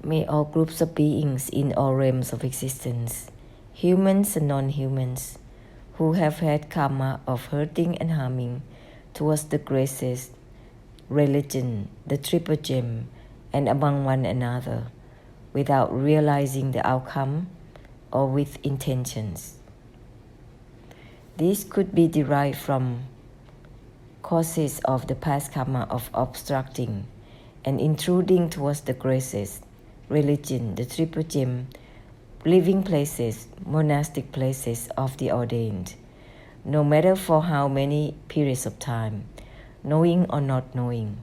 May all groups of beings in all realms of existence, humans and non-humans, who have had karma of hurting and harming towards the graces, religion, the triple gem, and among one another, without realizing the outcome or with intentions. This could be derived from causes of the past karma of obstructing and intruding towards the graces, religion, the triple gem, living places, monastic places of the ordained, no matter for how many periods of time, knowing or not knowing.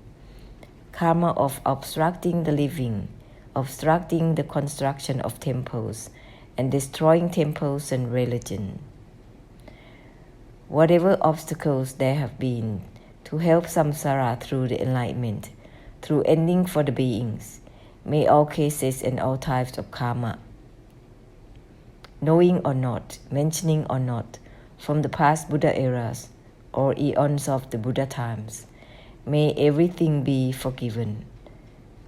Karma of obstructing the living, obstructing the construction of temples, and destroying temples and religion. Whatever obstacles there have been to help samsara through the enlightenment, through ending for the beings, may all cases and all types of karma, knowing or not, mentioning or not, from the past Buddha eras or eons of the Buddha times, may everything be forgiven.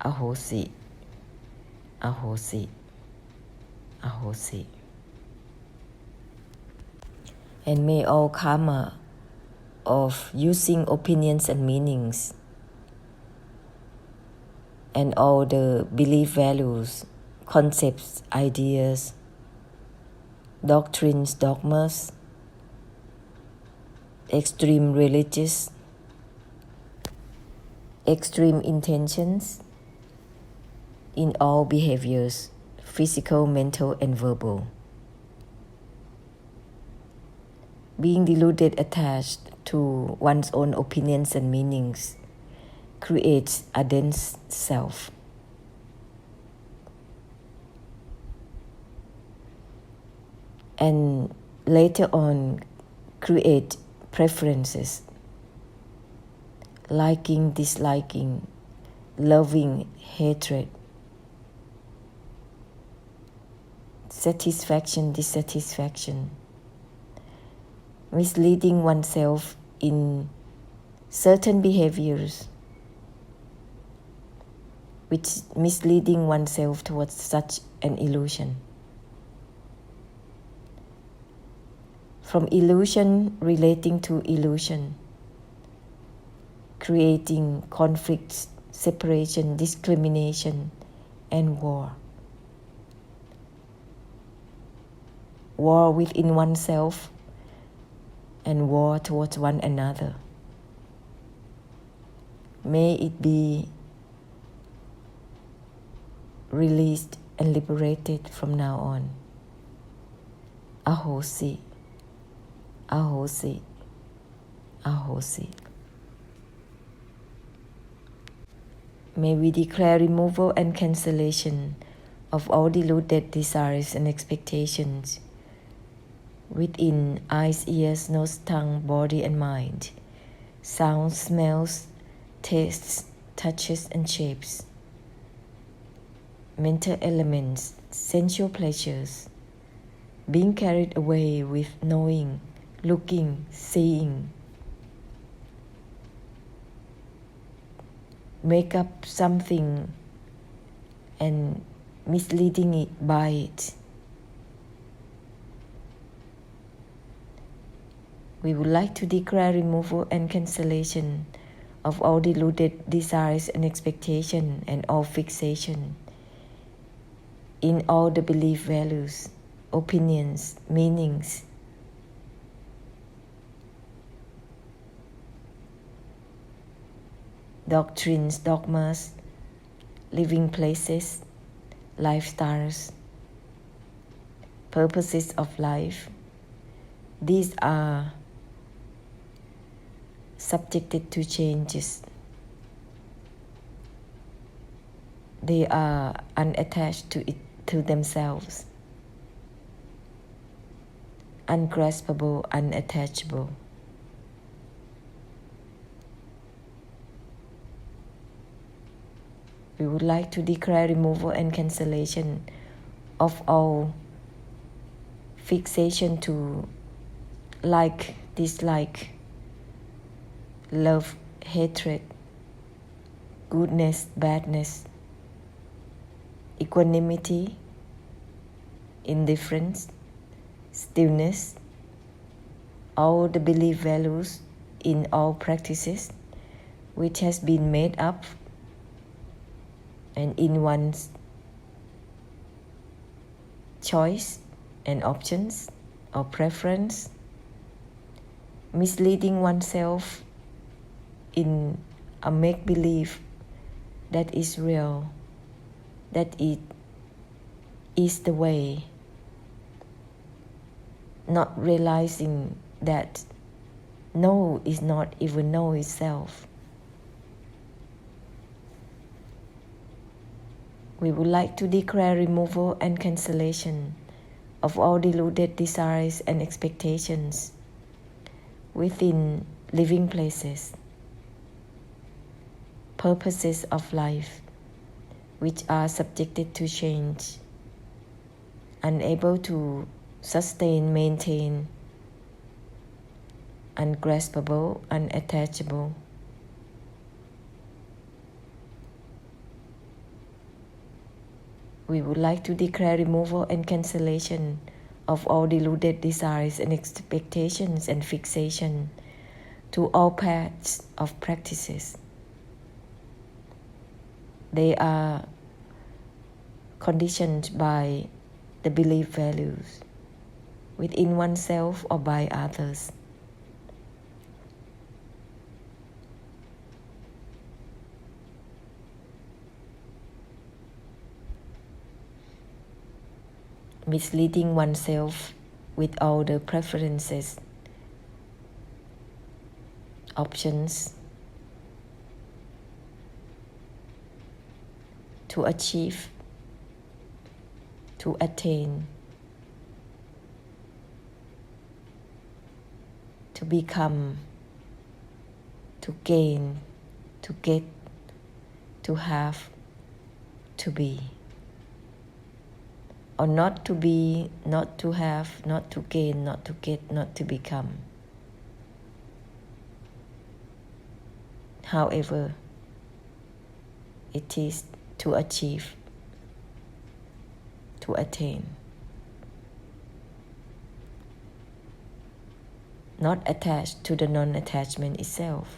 Ahosi, Ahosi, Ahosi. And may all karma of using opinions and meanings and all the belief values, concepts, ideas, doctrines, dogmas, extreme religious, extreme intentions in all behaviors, physical, mental, and verbal. Being deluded, attached to one's own opinions and meanings, creates a dense self. And later on, create preferences, liking, disliking, loving, hatred, satisfaction, dissatisfaction, misleading oneself in certain behaviors, which misleading oneself towards such an illusion. From illusion relating to illusion, creating conflicts, separation, discrimination, and war. War within oneself and war towards one another. May it be released and liberated from now on. Ahosi, Ahosi, Ahosi. May we declare removal and cancellation of all deluded desires and expectations within eyes, ears, nose, tongue, body, and mind, sounds, smells, tastes, touches, and shapes, mental elements, sensual pleasures, being carried away with knowing, looking, seeing, make up something and misleading it by it. We would like to declare removal and cancellation of all deluded desires and expectation and all fixation in all the belief values, opinions, meanings, doctrines, dogmas, living places, lifestyles, purposes of life. These are subjected to changes. They are unattached to themselves, ungraspable, unattachable. We would like to declare removal and cancellation of all fixation to like, dislike, love, hatred, goodness, badness, equanimity, indifference, stillness, all the belief values in all practices which has been made up and in one's choice and options or preference, misleading oneself in a make-believe that is real, that it is the way, not realizing that no is not even no itself. We would like to declare removal and cancellation of all deluded desires and expectations within living places, purposes of life, which are subjected to change, unable to sustain, maintain, ungraspable, unattachable. We would like to declare removal and cancellation of all deluded desires and expectations and fixation to all paths of practices. They are conditioned by the belief values within oneself or by others. Misleading oneself with all the preferences, options to achieve, to attain, to become, to gain, to get, to have, to be. Or not to be, not to have, not to gain, not to get, not to become. However, it is to achieve, to attain. Not attached to the non-attachment itself.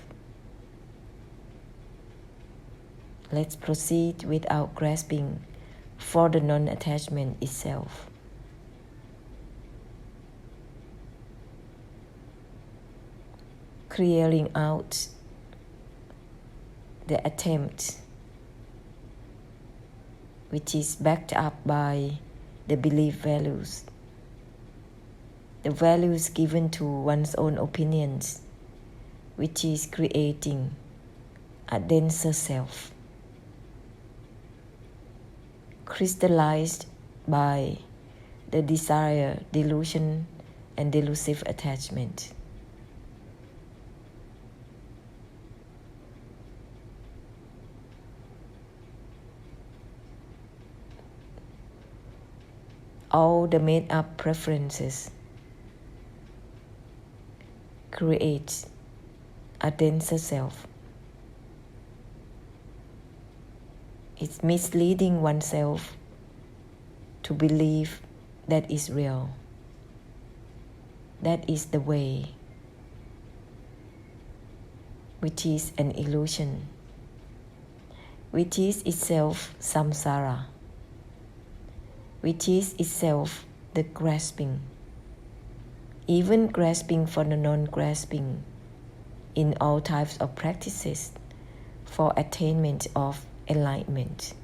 Let's proceed without grasping for the non-attachment itself. Clearing out the attempt which is backed up by the belief values, the values given to one's own opinions, which is creating a denser self, crystallized by the desire, delusion, and delusive attachment. All the made-up preferences create a denser self. It's misleading oneself to believe that is real. That is the way, which is an illusion, which is itself samsara, which is itself the grasping, even grasping for the non-grasping in all types of practices for attainment of enlightenment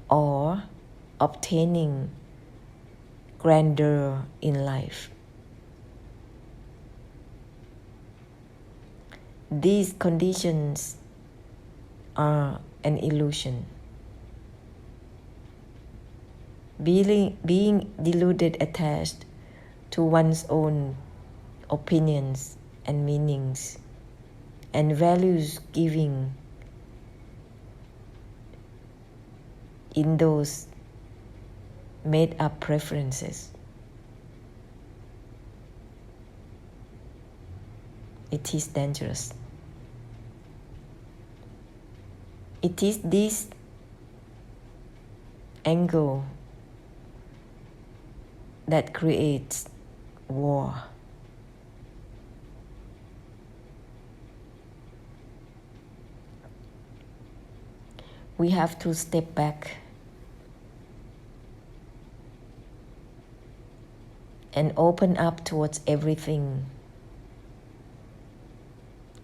or obtaining grandeur in life. These conditions are an illusion. Being deluded, attached to one's own opinions and meanings and values giving in those made up preferences. It is dangerous. It is this angle that creates war. We have to step back and open up towards everything.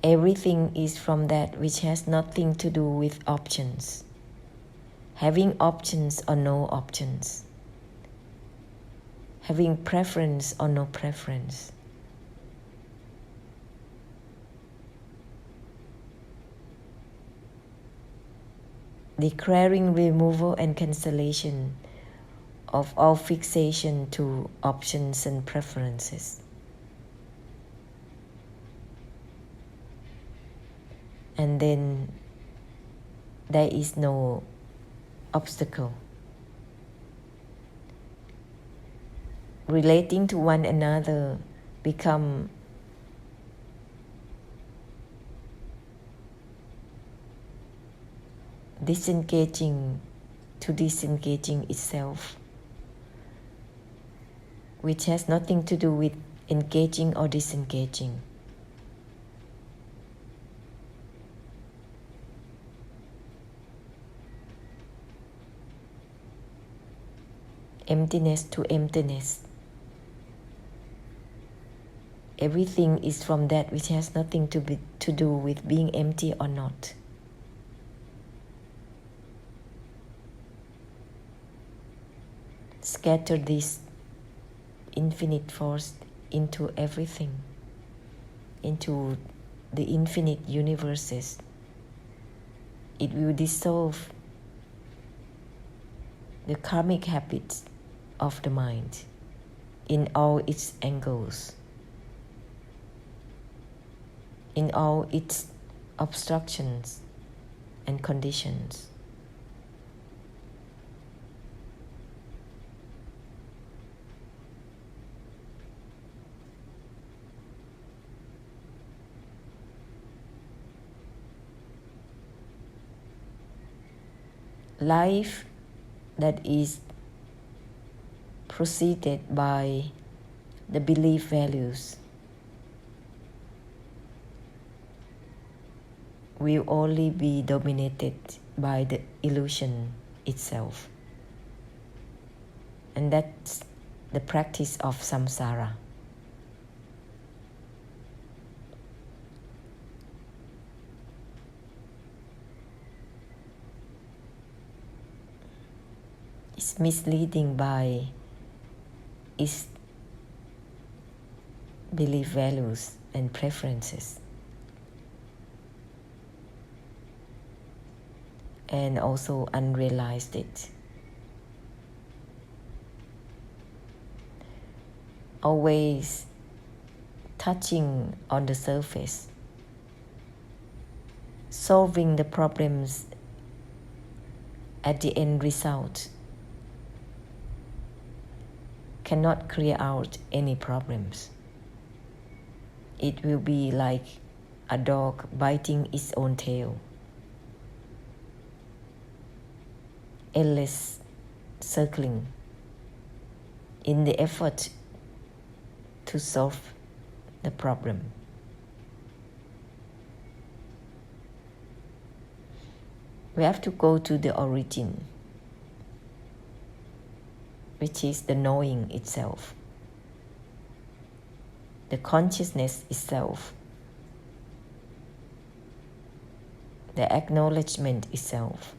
Everything is from that which has nothing to do with options. Having options or no options. Having preference or no preference. Declaring removal and cancellation of all fixation to options and preferences. And then there is no obstacle. Relating to one another become disengaging to disengaging itself, which has nothing to do with engaging or disengaging. Emptiness to emptiness. Everything is from that which has nothing to do with being empty or not. Scatter this infinite force into everything, into the infinite universes. It will dissolve the karmic habits of the mind in all its angles, in all its obstructions and conditions. Life that is preceded by the belief values will only be dominated by the illusion itself. And that's the practice of samsara. It's misleading by its belief values and preferences, and also unrealized it. Always touching on the surface, solving the problems at the end result cannot clear out any problems. It will be like a dog biting its own tail. Endless circling in the effort to solve the problem. We have to go to the origin, which is the knowing itself, the consciousness itself, the acknowledgement itself,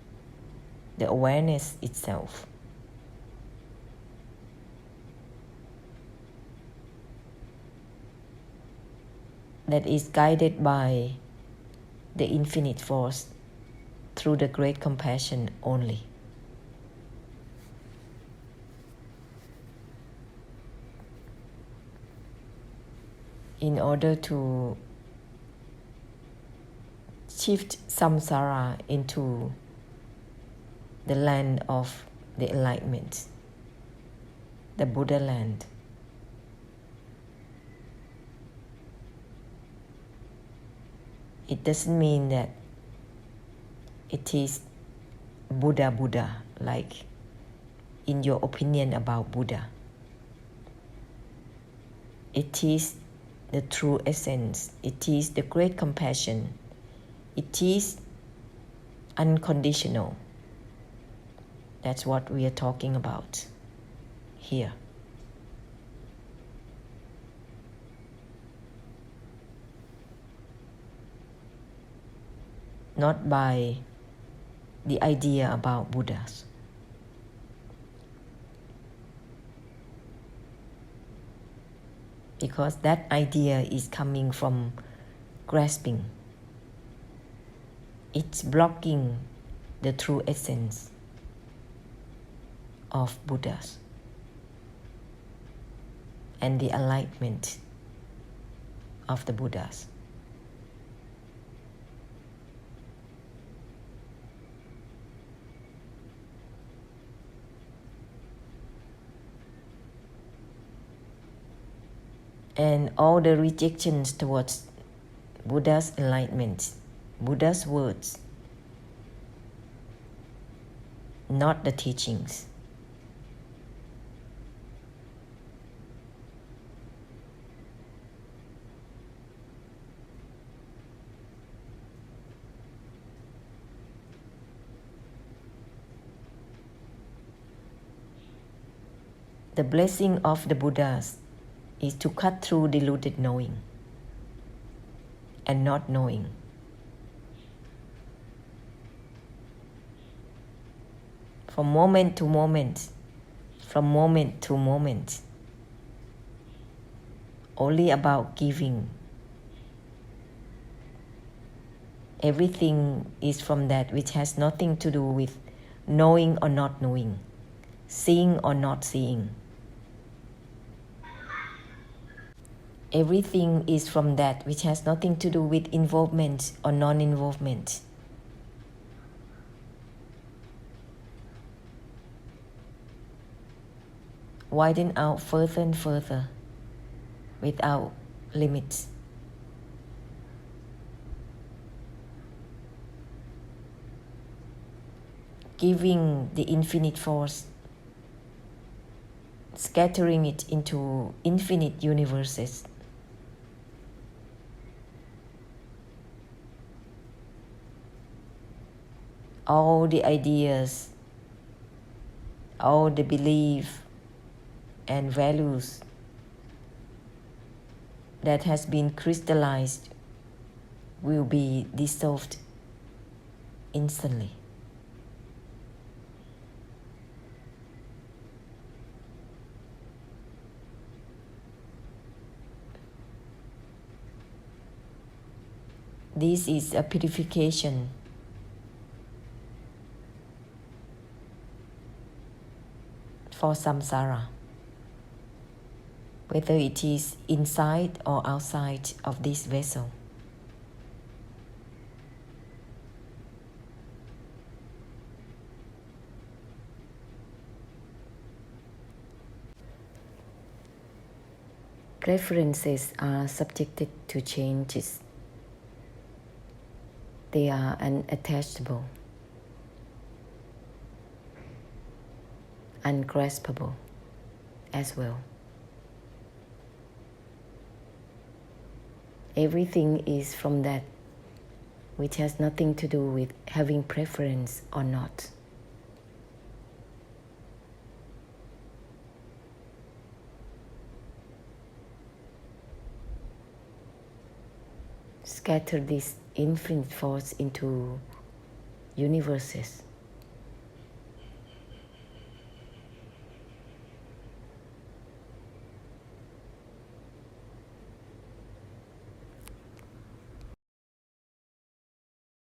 the awareness itself. That is guided by the infinite force through the great compassion only. In order to shift samsara into the land of the enlightenment, the Buddha land, it doesn't mean that it is Buddha, like in your opinion about Buddha. It is the true essence. It is the great compassion. It is unconditional. That's what we are talking about here. Not by the idea about Buddhas. Because that idea is coming from grasping. It's blocking the true essence of Buddhas and the enlightenment of the Buddhas. And all the rejections towards Buddha's enlightenment, Buddha's words, not the teachings. The blessing of the Buddhas is to cut through deluded knowing and not knowing. From moment to moment, only about giving. Everything is from that which has nothing to do with knowing or not knowing, seeing or not seeing. Everything is from that which has nothing to do with involvement or non-involvement. Widen out further and further without limits. Giving the infinite force, scattering it into infinite universes. All the ideas, all the belief and values that has been crystallized will be dissolved instantly. This is a purification for samsara, whether it is inside or outside of this vessel. Preferences are subjected to changes. They are unattachable, ungraspable as well. Everything is from that which has nothing to do with having preference or not. Scatter this infinite force into universes.